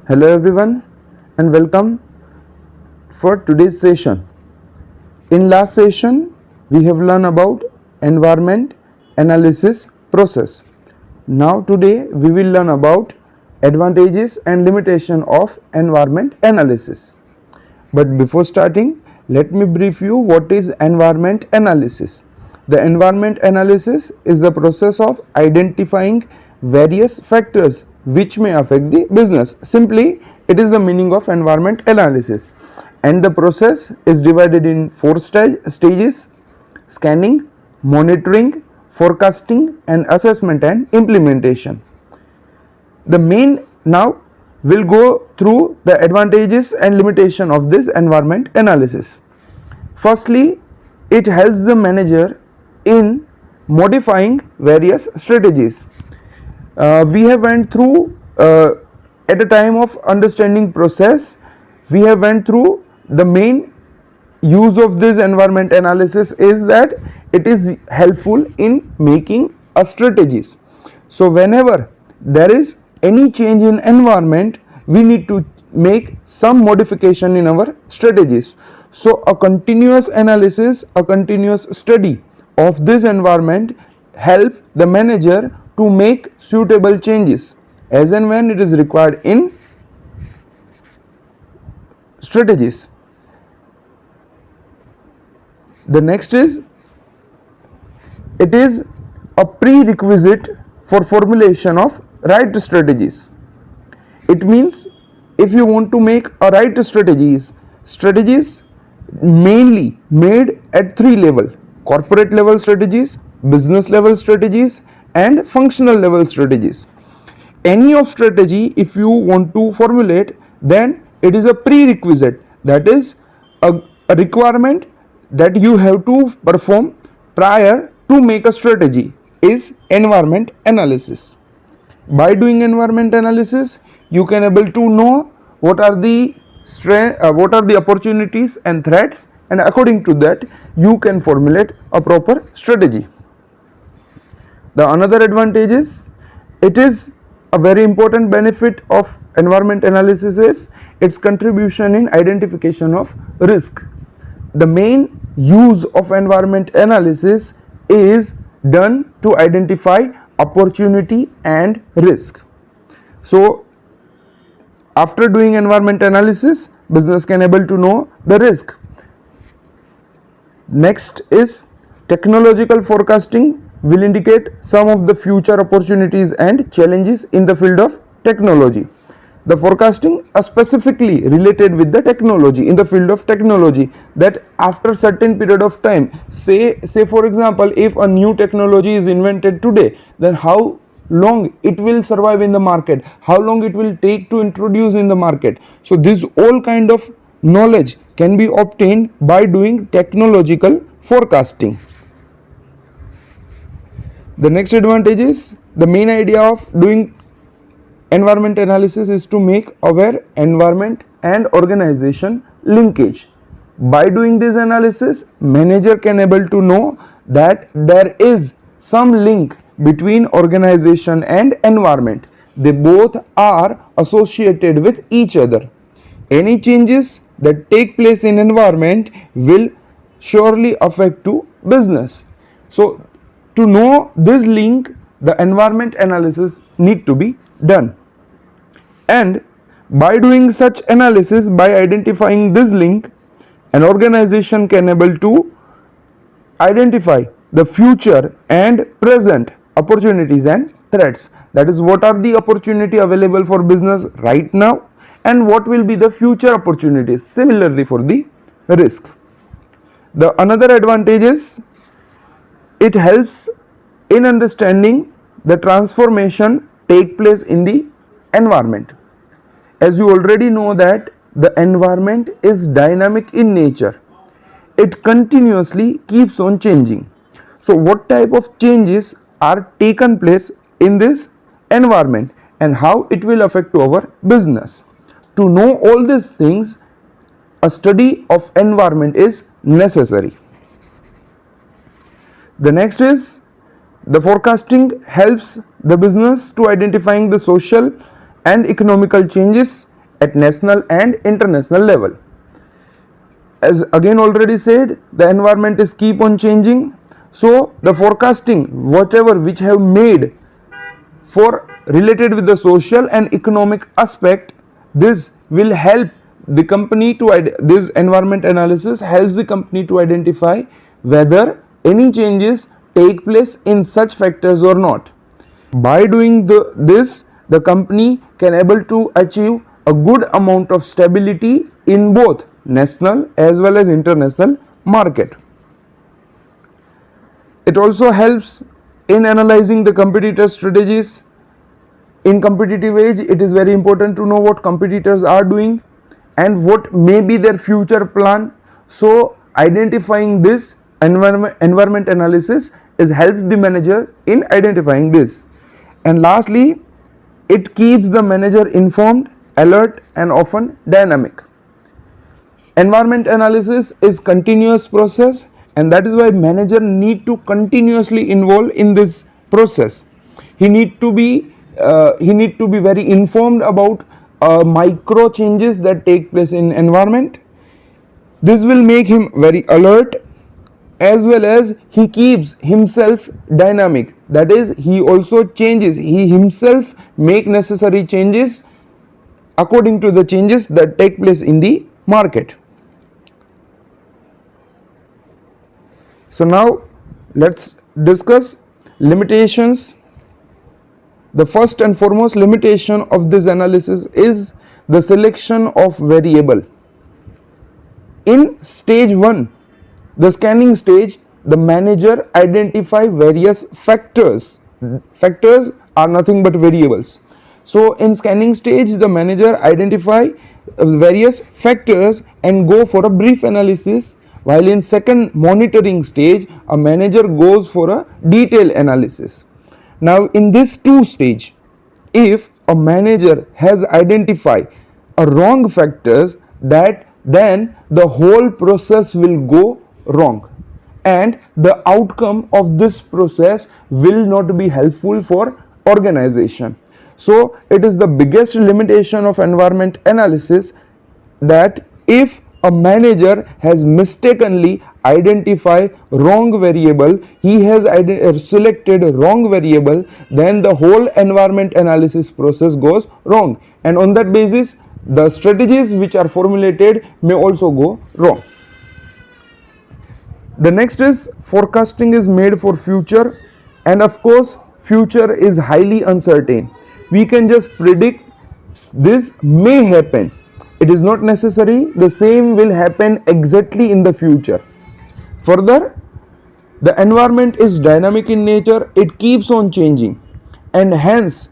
Hello everyone and welcome for today's session. In last session we have learned about environment analysis process. Now today we will learn about advantages and limitation of environment analysis. But before starting, let me brief you what is environment analysis. The environment analysis is the process of identifying various factors which may affect the business. Simply, it is the meaning of environment analysis. And the process is divided in four stages: scanning, monitoring, forecasting, and assessment and implementation. The main now will go through the advantages and limitation of this environment analysis. Firstly, it helps the manager in modifying various strategies. We have went through at the time of understanding process, we have went through the main use of this environment analysis is that it is helpful in making a strategies. So whenever there is any change in environment, we need to make some modification in our strategies. So a continuous analysis, a continuous study of this environment help the manager to make suitable changes as and when it is required in strategies. The next is, it is a prerequisite for formulation of right strategies. It means if you want to make a right strategies mainly made at three level: corporate level strategies, business level strategies, and functional level strategies. Any of strategy if you want to formulate, then it is a prerequisite, that is a requirement that you have to perform prior to make a strategy is environment analysis. By doing environment analysis, you can able to know what are the opportunities and threats, and according to that you can formulate a proper strategy. The another advantage is, it is a very important benefit of environment analysis is its contribution in identification of risk. The main use of environment analysis is done to identify opportunity and risk. So after doing environment analysis, business can able to know the risk. Next is technological forecasting will indicate some of the future opportunities and challenges in the field of technology. The forecasting are specifically related with the technology, in the field of technology, that after certain period of time, say for example, if a new technology is invented today, then how long it will survive in the market, how long it will take to introduce in the market. So this all kind of knowledge can be obtained by doing technological forecasting. The next advantage is, the main idea of doing environment analysis is to make aware environment and organization linkage. By doing this analysis, manager can able to know that there is some link between organization and environment. They both are associated with each other. Any changes that take place in environment will surely affect to business. So to know this link, the environment analysis need to be done. And by doing such analysis, by identifying this link, an organization can able to identify the future and present opportunities and threats. That is, what are the opportunity available for business right now and what will be the future opportunities, similarly for the risk. The another advantage is, it helps in understanding the transformation take place in the environment. As you already know that the environment is dynamic in nature, it continuously keeps on changing. So what type of changes are taken place in this environment and how it will affect to our business. To know all these things, a study of environment is necessary. The next is, the forecasting helps the business to identifying the social and economical changes at national and international level. As again already said, the environment is keep on changing, so the forecasting whatever which have made for related with the social and economic aspect, this will help the company to this environment analysis helps the company to identify whether any changes take place in such factors or not. By doing this, the company can able to achieve a good amount of stability in both national as well as international market. It also helps in analyzing the competitor strategies. In competitive age, it is very important to know what competitors are doing and what may be their future plan. So identifying this environment analysis is helps the manager in identifying this. And lastly, it keeps the manager informed, alert and often dynamic. Environment analysis is continuous process, and that is why manager need to continuously involve in this process. He need to be very informed about micro changes that take place in environment. This will make him very alert, as well as he keeps himself dynamic, that is he also changes, he himself make necessary changes according to the changes that take place in the market. So now let's discuss limitations. The first and foremost limitation of this analysis is the selection of variable. In stage 1, the scanning stage, the manager identify various factors. Factors are nothing but variables. So in scanning stage, the manager identify various factors and go for a brief analysis, while in second monitoring stage, a manager goes for a detailed analysis. Now in this 2 stage, if a manager has identified a wrong factors, then the whole process will go wrong, and the outcome of this process will not be helpful for organization. So it is the biggest limitation of environment analysis that if a manager has mistakenly identified wrong variable, he has selected wrong variable, then the whole environment analysis process goes wrong, and on that basis the strategies which are formulated may also go wrong. The next is forecasting is made for future, and of course future is highly uncertain. We can just predict this may happen. It is not necessary the same will happen exactly in the future. Further, the environment is dynamic in nature, it keeps on changing, and hence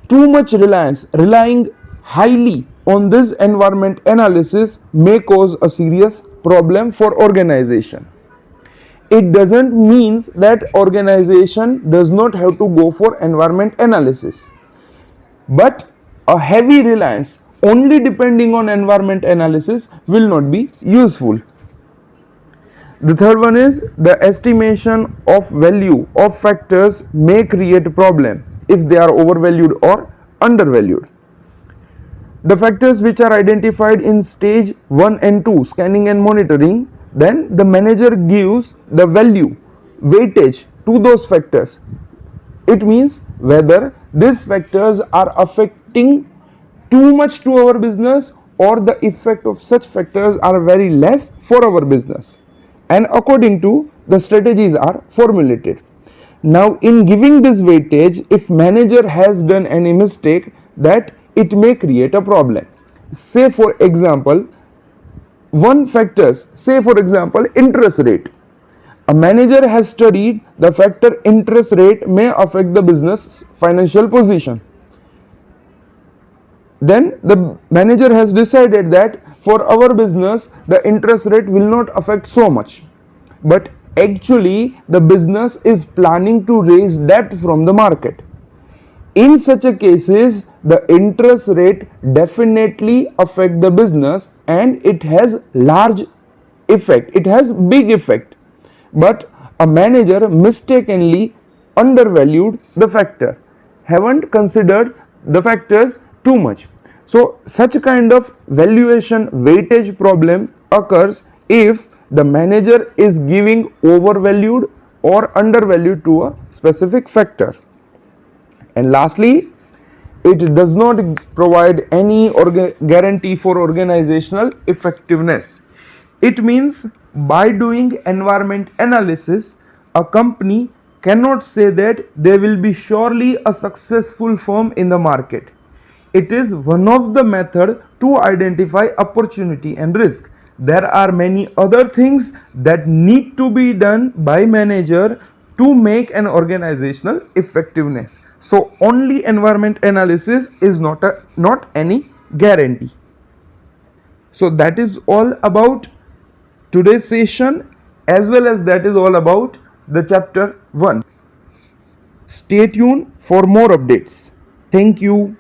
too much relying highly on this environment analysis may cause a serious problem for organization. It doesn't mean that organization does not have to go for environment analysis, but a heavy reliance only depending on environment analysis will not be useful. The third one is the estimation of value of factors may create a problem if they are overvalued or undervalued. The factors which are identified in stage 1 and 2, scanning and monitoring, then the manager gives the value, weightage to those factors. It means whether these factors are affecting too much to our business or the effect of such factors are very less for our business, and according to the strategies are formulated. Now in giving this weightage, if manager has done any mistake, that it may create a problem. Say for example, one factors, say for example interest rate. A manager has studied the factor interest rate may affect the business financial position. Then the manager has decided that for our business the interest rate will not affect so much, but actually the business is planning to raise debt from the market. In such a cases, the interest rate definitely affect the business and it has large effect, it has big effect, but a manager mistakenly undervalued the factor, haven't considered the factors too much. So such kind of valuation weightage problem occurs if the manager is giving overvalued or undervalued to a specific factor. And lastly, it does not provide any guarantee for organizational effectiveness. It means by doing environment analysis, a company cannot say that they will be surely a successful firm in the market. It is one of the method to identify opportunity and risk. There are many other things that need to be done by manager to make an organizational effectiveness. So only environment analysis is not any guarantee. So that is all about today's session, as well as that is all about the chapter 1. Stay tuned for more updates. Thank you.